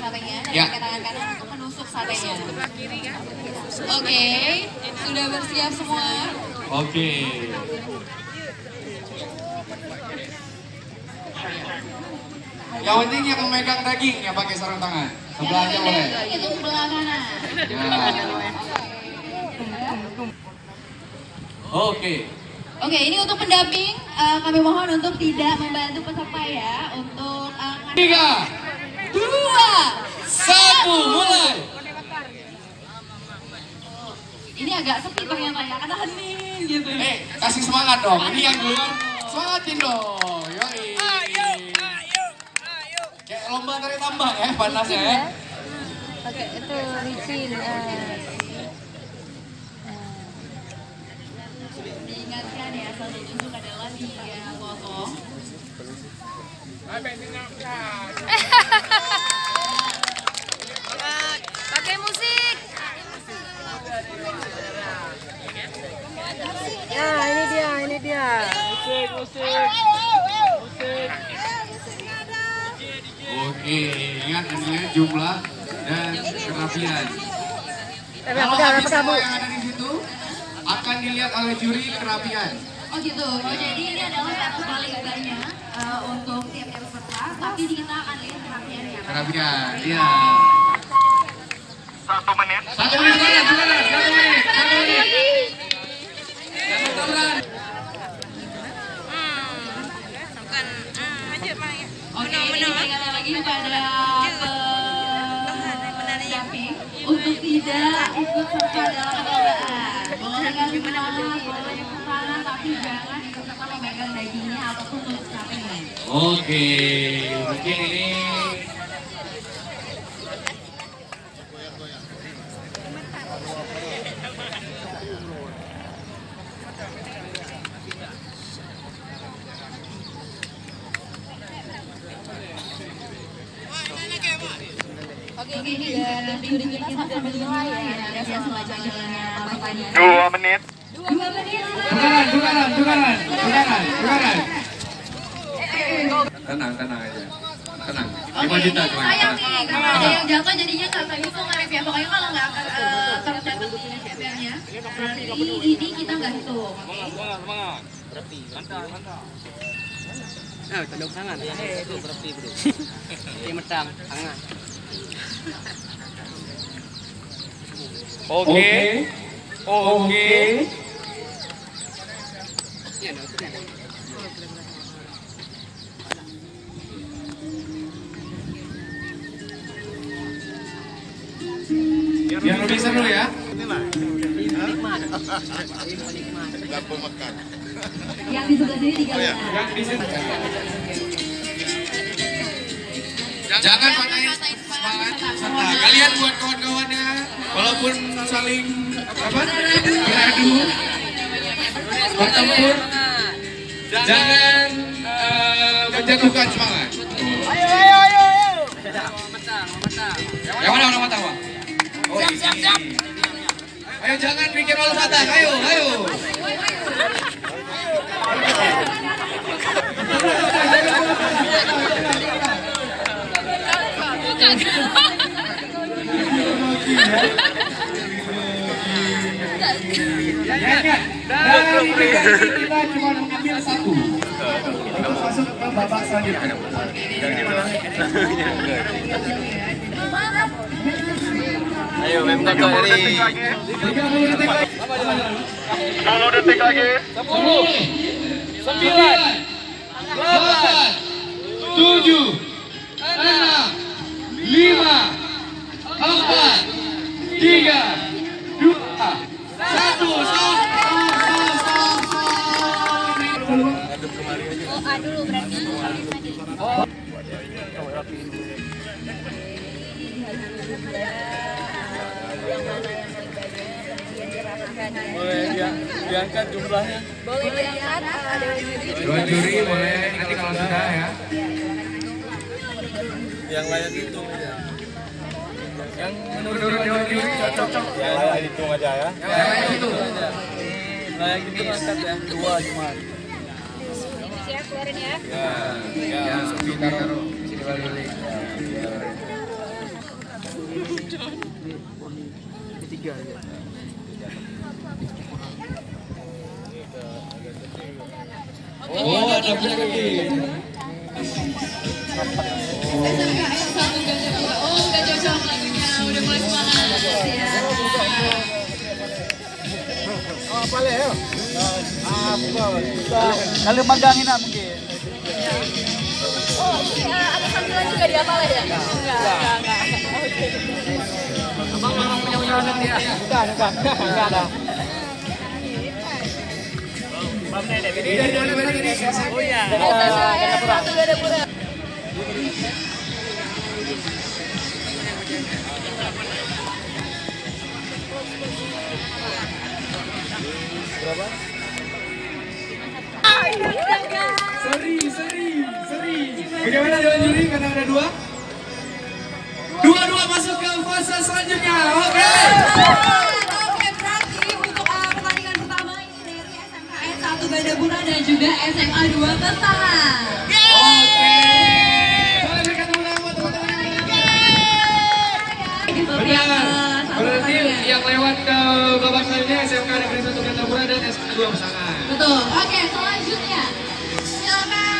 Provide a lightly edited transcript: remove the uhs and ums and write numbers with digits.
satenya dan Ya. pakai tangan kanan untuk menusuk satenya. Oke, sudah bersiap semua? Oke. Yang penting yang memegang daging ya pakai sarung tangan. Sebelahnya boleh. Itu sebelah kanan. Ya. Oke. Oke, ini untuk pendamping, kami mohon untuk tidak membantu peserta ya, untuk 3, 2, 1, mulai. Ini agak sepi ternyata ya, karena hening gitu. Kasih semangat dong. Ini yang duluan. Semangatin dong. Yoi. Kayak lomba tarik tambang ya, panasnya ya. Pakai itu licin. Diingatkan ya, asal ditunjuk adalah 3 potong. Pakai musik. Nah, ini dia. Musik. Oke, ingat ini jumlah dan kerapian. Kalau Udah habis pegang, Bu. semua yang ada di situ akan dilihat oleh juri kerapian. Oh gitu, oh, jadi ini adalah satu kali banyak untuk tiap-tiap peserta, tapi kita akan lihat kerapiannya. Kerapian, iya. 1 menit. 1 menit, sekarang, 1 menit, 1 menit. Jangan keberan. Oke, ini sekali lagi kepada pendamping untuk tidak ikut serta dalam perlombaan. Boleh kasih semangat, boleh ikut sana, tapi jangan ikut serta memegang dagingnya ataupun tutup capingnya. Oke, mungkin ini Oke, ini dan juri kita sambil mulai ya, ada semacamnya bapaknya. 2 menit. 2 menit. Bukaran. Tenang aja. Tenang. 5 juta cuma. Sayang nih, kalau ada yang jatuh jadinya nggak bisa nge-ref ya. Pokoknya kalau nggak akan tercatat di CPR-nya, berarti ini kita nggak hitung. Semangat. Berhenti. Mantap. Nah, tendang tangan. Itu berhenti, Bro. Ini medang, tangan. Oke. Biar lebih seru ya. Yang di sebelah sini 3 menit. Yang di situ. Jangan patahin semangat peserta. Kalian buat kawan-kawannya, walaupun saling beradu, bertempur, jangan menjatuhkan semangat. Ayo. Yang mana orang mata, Pak? Oh, siap. Ayo jangan bikin malu mata. Ayo. Kita cuma mengambil 1 untuk masuk ke babak selanjutnya. Ayo, memang dari 30 detik lagi. 10 detik lagi. 10, 9, 8, 7, 6, 5, 4, 3, 2, 1. Stop. Dulu berarti. boleh diangkat jumlahnya. Boleh diangkat, ada Dua juri boleh nanti kalau sudah ya. Yang layak itu. Yang Menurut dua juri cocok. yang layak hitung aja ya. Yang lain itu. Layak itu angkat ya. 2 cuma. siap keluarin ya. Ya, ya, taruh di sini balik. Kalau magangin na mungkin. Oh, ini ada sambilan juga di apa ya? Enggak. Oke. Abang memang punya undangan dia. Bukan ada. Dari mana ini? Oh iya. Satu Gandapura. Seri. Bagaimana dengan juri? Karena ada dua. Dua masuk ke fase selanjutnya. Oke. Oke, berarti untuk pertandingan pertama ini dari SMKN 1 Gandapura dan juga SMA 2 Pesangan. Oke. Boleh berikan tepuk tangan buat teman-teman yang menang. Gitu, Benar. satu Berarti pertandingan. yang lewat ke babak selanjutnya SMK Negeri 1 Gandapura dan SMA 2 Pesangan. Betul. Oke, selanjutnya silakan